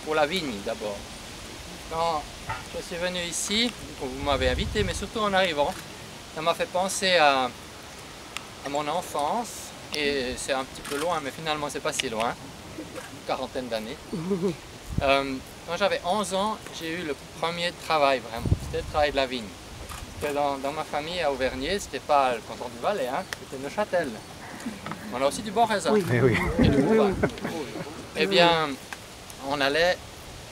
Pour la vigne d'abord. Quand je suis venu ici, vous m'avez invité, mais surtout en arrivant, ça m'a fait penser à mon enfance, et c'est un petit peu loin, mais finalement c'est pas si loin, une quarantaine d'années. Quand j'avais 11 ans, j'ai eu le premier travail vraiment, c'était le travail de la vigne. Dans ma famille à Auvergnat, c'était pas le canton du Valais, hein, c'était Neuchâtel. On a aussi du bon raisin. Oui. Et du bon vin. Eh bien, on allait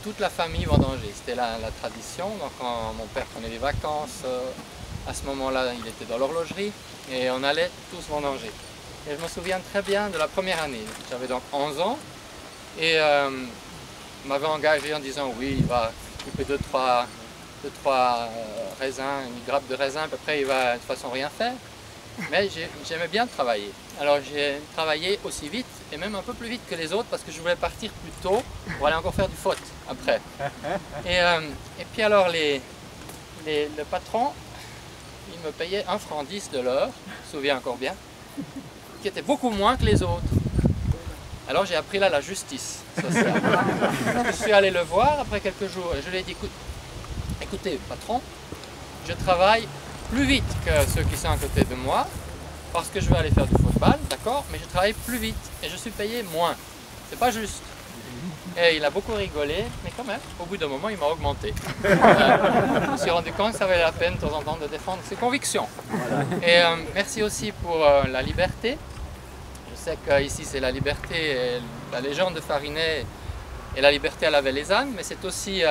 toute la famille vendanger, c'était la tradition. Donc quand mon père prenait des vacances, à ce moment-là il était dans l'horlogerie et on allait tous vendanger. Et je me souviens très bien de la première année, j'avais donc 11 ans et il m'avait engagé en disant oui, il va couper 2-3 raisins, une grappe de raisin, à peu près il va de toute façon rien faire. Mais j'aimais bien travailler. Alors j'ai travaillé aussi vite et même un peu plus vite que les autres parce que je voulais partir plus tôt pour aller encore faire du faute après. Et puis alors le patron, il me payait 1,10 franc de l'heure, je me souviens encore bien, qui était beaucoup moins que les autres. Alors j'ai appris là la justice sociale. Je suis allé le voir après quelques jours et je lui ai dit écoutez patron, je travaille plus vite que ceux qui sont à côté de moi, parce que je vais aller faire du football, d'accord, mais je travaille plus vite et je suis payé moins. C'est pas juste. Et il a beaucoup rigolé, mais quand même, au bout d'un moment, il m'a augmenté. Je me suis rendu compte que ça valait la peine de temps en temps de défendre ses convictions. Et merci aussi pour la liberté. Je sais qu'ici c'est la liberté, et la légende de Farinet et la liberté à la Vélézane, mais c'est aussi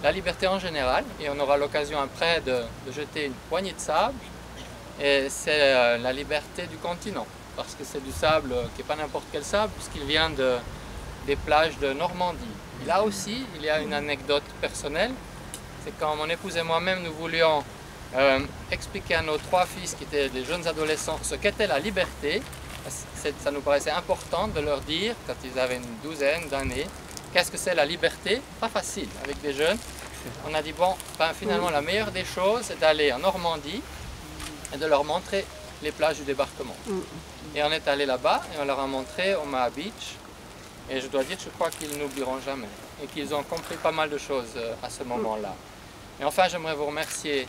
la liberté en général, et on aura l'occasion après de jeter une poignée de sable, et c'est la liberté du continent, parce que c'est du sable qui n'est pas n'importe quel sable, puisqu'il vient des plages de Normandie. Et là aussi, il y a une anecdote personnelle, c'est quand mon épouse et moi-même nous voulions expliquer à nos 3 fils qui étaient des jeunes adolescents ce qu'était la liberté. Ça nous paraissait important de leur dire, quand ils avaient une douzaine d'années, qu'est-ce que c'est la liberté? Pas facile avec des jeunes. On a dit bon, finalement la meilleure des choses c'est d'aller en Normandie et de leur montrer les plages du débarquement. Et on est allé là-bas et on leur a montré Omaha Beach. Et je dois dire, je crois qu'ils n'oublieront jamais. Et qu'ils ont compris pas mal de choses à ce moment-là. Et enfin, j'aimerais vous remercier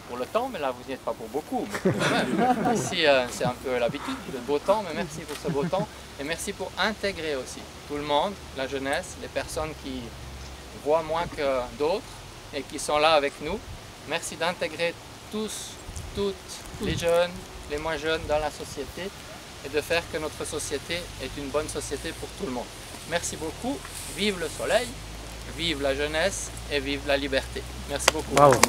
pour le temps, mais là vous n'y êtes pas pour beaucoup. Mais quand même. Ici, c'est un peu l'habitude, le beau temps, mais merci pour ce beau temps. Et merci pour intégrer aussi tout le monde, la jeunesse, les personnes qui voient moins que d'autres et qui sont là avec nous. Merci d'intégrer tous, toutes, les jeunes, les moins jeunes dans la société et de faire que notre société est une bonne société pour tout le monde. Merci beaucoup, vive le soleil, vive la jeunesse et vive la liberté. Merci beaucoup. Bravo.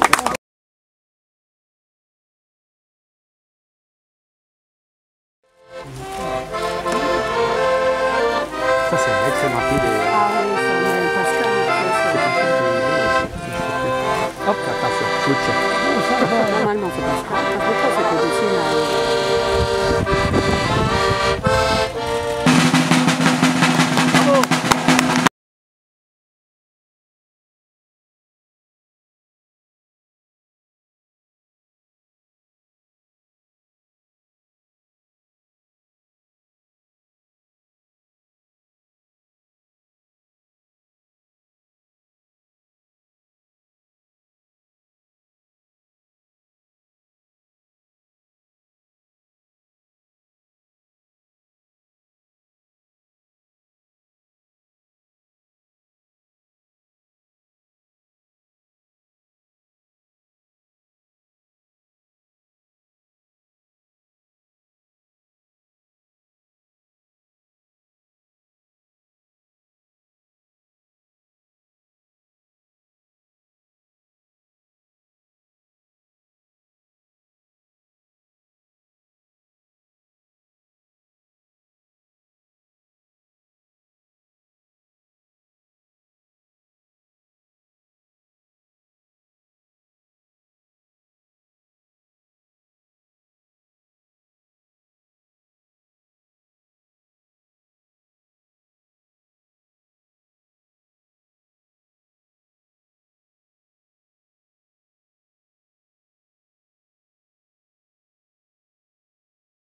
Ça c'est une excellente idée. Ah oui, c'est Pascal. Hop, attention, switch. Normalement c'est Pascal.